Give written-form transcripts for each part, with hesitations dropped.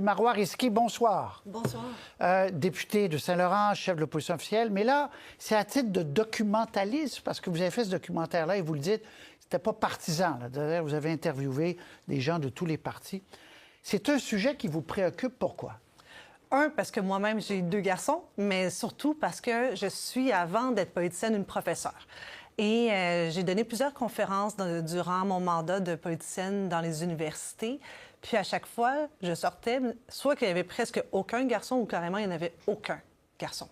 Marois Risky, bonsoir. Bonsoir. Député de Saint-Laurent, chef de l'opposition officielle. Mais là, c'est à titre de documentaliste, parce que vous avez fait ce documentaire-là et vous le dites, c'était pas partisan. D'ailleurs, vous avez interviewé des gens de tous les partis. C'est un sujet qui vous préoccupe. Pourquoi? Un, parce que moi-même, j'ai 2 garçons, mais surtout parce que je suis, avant d'être politicienne, une professeure. Et j'ai donné plusieurs conférences durant mon mandat de politicienne dans les universités. Puis à chaque fois, je sortais, soit qu'il y avait presque aucun garçon ou carrément il n'y en avait aucun garçon.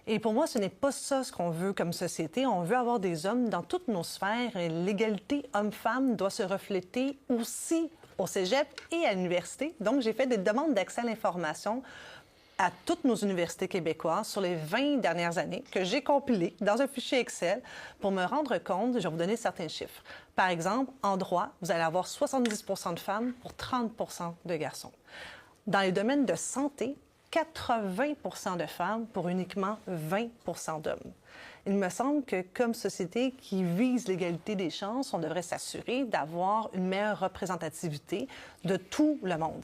Et pour moi, ce n'est pas ça ce qu'on veut comme société. On veut avoir des hommes dans toutes nos sphères. Et l'égalité homme-femme doit se refléter aussi au cégep et à l'université. Donc, j'ai fait des demandes d'accès à l'information à toutes nos universités québécoises sur les 20 dernières années que j'ai compilées dans un fichier Excel pour me rendre compte, je vais vous donner certains chiffres. Par exemple, en droit, vous allez avoir 70 de femmes pour 30 de garçons. Dans les domaines de santé, 80 de femmes pour uniquement 20 d'hommes. Il me semble que, comme société qui vise l'égalité des chances, on devrait s'assurer d'avoir une meilleure représentativité de tout le monde.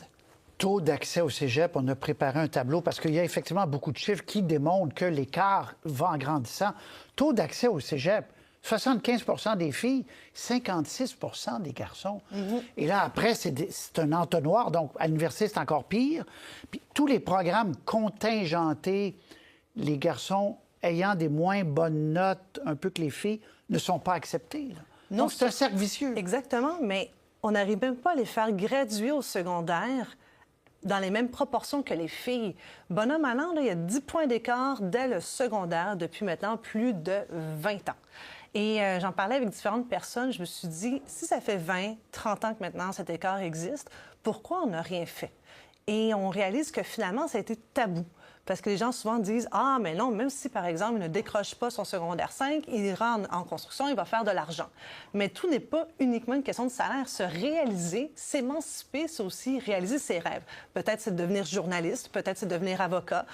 Taux d'accès au cégep, on a préparé un tableau parce qu'il y a effectivement beaucoup de chiffres qui démontrent que l'écart va en grandissant. Taux d'accès au cégep, 75 des filles, 56 des garçons. Et là, après, c'est un entonnoir. Donc, à l'université, c'est encore pire. Puis tous les programmes contingentés, les garçons ayant des moins bonnes notes, un peu que les filles, ne sont pas acceptés. Là. Non, donc, c'est un cercle vicieux. Exactement, mais on n'arrive même pas à les faire graduer au secondaire dans les mêmes proportions que les filles. Bonhomme allant, il y a 10 points d'écart dès le secondaire depuis maintenant plus de 20 ans. Et j'en parlais avec différentes personnes. Je me suis dit, si ça fait 20, 30 ans que maintenant cet écart existe, pourquoi on n'a rien fait? Et on réalise que finalement, ça a été tabou. Parce que les gens souvent disent « Ah, mais non, même si, par exemple, il ne décroche pas son secondaire 5, il ira en construction, il va faire de l'argent. » Mais tout n'est pas uniquement une question de salaire. Se réaliser, s'émanciper, c'est aussi réaliser ses rêves. Peut-être c'est de devenir journaliste, peut-être c'est de devenir avocat,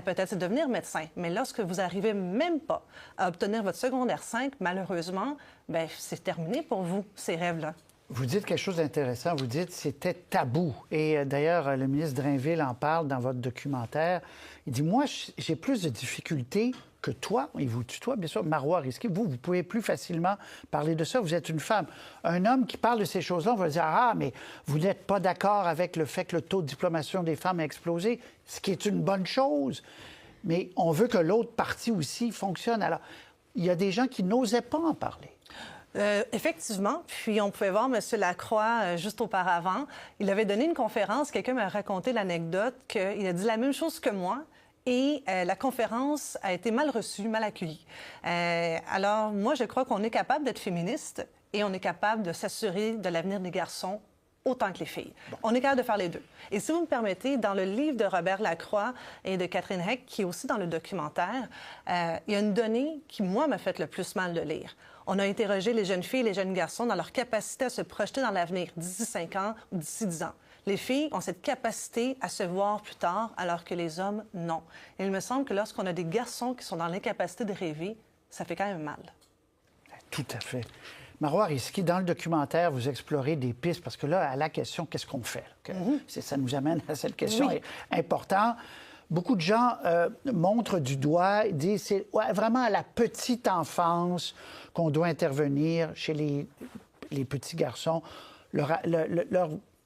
peut-être c'est de devenir médecin. Mais lorsque vous n'arrivez même pas à obtenir votre secondaire 5, malheureusement, bien, c'est terminé pour vous, ces rêves-là. Vous dites quelque chose d'intéressant. Vous dites que c'était tabou. Et d'ailleurs, le ministre Drainville en parle dans votre documentaire. Il dit, moi, j'ai plus de difficultés que toi. Il vous tutoie, bien sûr, Marois Risky. Vous pouvez plus facilement parler de ça. Vous êtes une femme. Un homme qui parle de ces choses-là, on va dire, ah, mais vous n'êtes pas d'accord avec le fait que le taux de diplomation des femmes a explosé, ce qui est une bonne chose. Mais on veut que l'autre partie aussi fonctionne. Alors, il y a des gens qui n'osaient pas en parler. Effectivement. Puis on pouvait voir M. Lacroix juste auparavant. Il avait donné une conférence. Quelqu'un m'a raconté l'anecdote qu'il a dit la même chose que moi. Et la conférence a été mal reçue, mal accueillie. Alors, moi, je crois qu'on est capable d'être féministe et on est capable de s'assurer de l'avenir des garçons autant que les filles. Bon. On est capable de faire les deux. Et si vous me permettez, dans le livre de Robert Lacroix et de Catherine Heck, qui est aussi dans le documentaire, il y a une donnée qui, moi, m'a fait le plus mal de lire. On a interrogé les jeunes filles et les jeunes garçons dans leur capacité à se projeter dans l'avenir, d'ici 5 ans ou d'ici 10 ans. Les filles ont cette capacité à se voir plus tard, alors que les hommes, non. Et il me semble que lorsqu'on a des garçons qui sont dans l'incapacité de rêver, ça fait quand même mal. Tout à fait. Marois Risky, dans le documentaire, vous explorez des pistes, parce que là, à la question, qu'est-ce qu'on fait? Ça nous amène à cette question importante. Beaucoup de gens montrent du doigt, disent c'est vraiment à la petite enfance qu'on doit intervenir chez les petits garçons, leur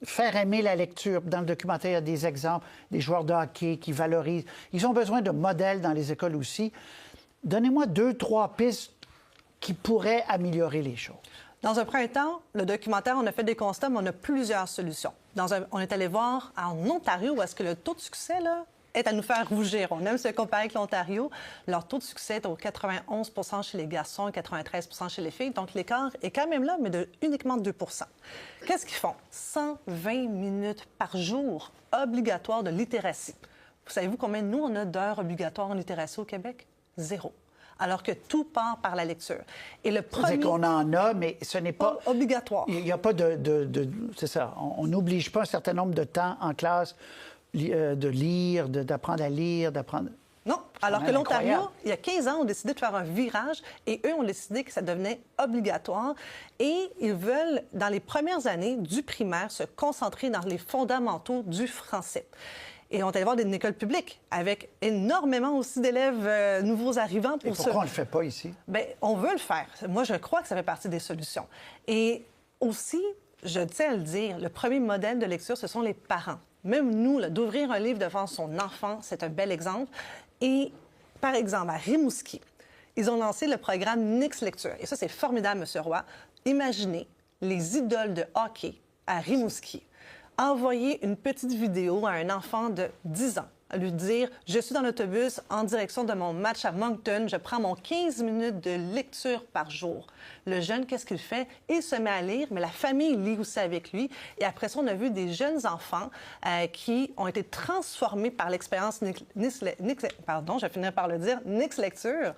faire aimer la lecture. Dans le documentaire, il y a des exemples, des joueurs de hockey qui valorisent. Ils ont besoin de modèles dans les écoles aussi. Donnez-moi 2, 3 pistes qui pourraient améliorer les choses. Dans un premier temps, le documentaire, on a fait des constats, mais on a plusieurs solutions. On est allé voir en Ontario où est-ce que le taux de succès là, est à nous faire rougir. On aime se comparer avec l'Ontario. Leur taux de succès est au 91 chez les garçons et 93 chez les filles. Donc, l'écart est quand même là, mais de uniquement 2 Qu'est-ce qu'ils font? 120 minutes par jour obligatoires de littératie. Savez-vous combien, nous, on a d'heures obligatoires en littératie au Québec? 0. Alors que tout part par la lecture. Et le premier... C'est qu'on en a, mais ce n'est pas... obligatoire. Il n'y a pas c'est ça. On n'oblige pas un certain nombre de temps en classe de lire, d'apprendre à lire, d'apprendre... Non, Alors que l'Ontario, incroyable. il y a 15 ans, ont décidé de faire un virage et eux ont décidé que ça devenait obligatoire. Et ils veulent, dans les premières années du primaire, se concentrer dans les fondamentaux du français. Et on est allé voir une école publique avec énormément aussi d'élèves nouveaux arrivants. Et pourquoi on ne le fait pas ici? Bien, on veut le faire. Moi, je crois que ça fait partie des solutions. Et aussi, je tiens à le dire, le premier modèle de lecture, ce sont les parents. Même nous, là, d'ouvrir un livre devant son enfant, c'est un bel exemple. Et, par exemple, à Rimouski, ils ont lancé le programme Nix Lecture. Et ça, c'est formidable, M. Roy. Imaginez les idoles de hockey à Rimouski. Envoyer une petite vidéo à un enfant de 10 ans, à lui dire « Je suis dans l'autobus en direction de mon match à Moncton, je prends mon 15 minutes de lecture par jour. » Le jeune, qu'est-ce qu'il fait? Il se met à lire, mais la famille lit aussi avec lui. Et après ça, on a vu des jeunes enfants qui ont été transformés par l'expérience Nix Lecture.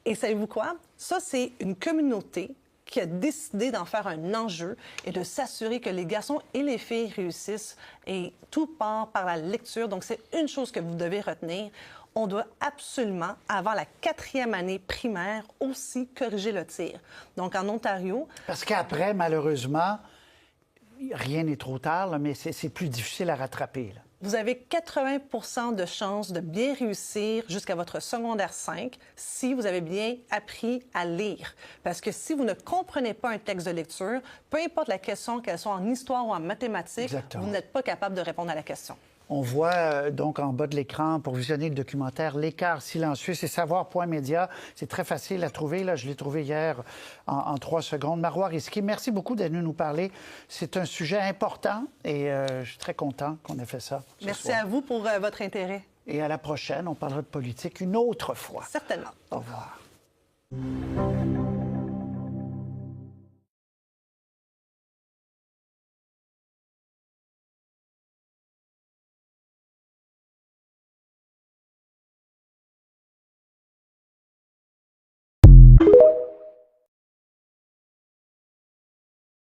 Et savez-vous quoi? Ça, c'est une communauté qui a décidé d'en faire un enjeu et de s'assurer que les garçons et les filles réussissent. Et tout part par la lecture. Donc, c'est une chose que vous devez retenir. On doit absolument, avant la 4e année primaire, aussi corriger le tir. Donc, en Ontario... Parce qu'après, malheureusement, rien n'est trop tard, là, mais c'est plus difficile à rattraper. Là. Vous avez 80 de chances de bien réussir jusqu'à votre secondaire 5 si vous avez bien appris à lire. Parce que si vous ne comprenez pas un texte de lecture, peu importe la question, qu'elle soit en histoire ou en mathématiques, Exactement. vous n'êtes pas capable de répondre à la question. On voit donc en bas de l'écran, pour visionner le documentaire L'écart silencieux, c'est savoir.media. C'est très facile à trouver. Là, je l'ai trouvé hier en 3 secondes. Marois Risky, merci beaucoup d'être venu nous parler. C'est un sujet important et je suis très content qu'on ait fait ça. Merci à vous pour votre intérêt. Et à la prochaine, on parlera de politique une autre fois. Certainement. Au revoir.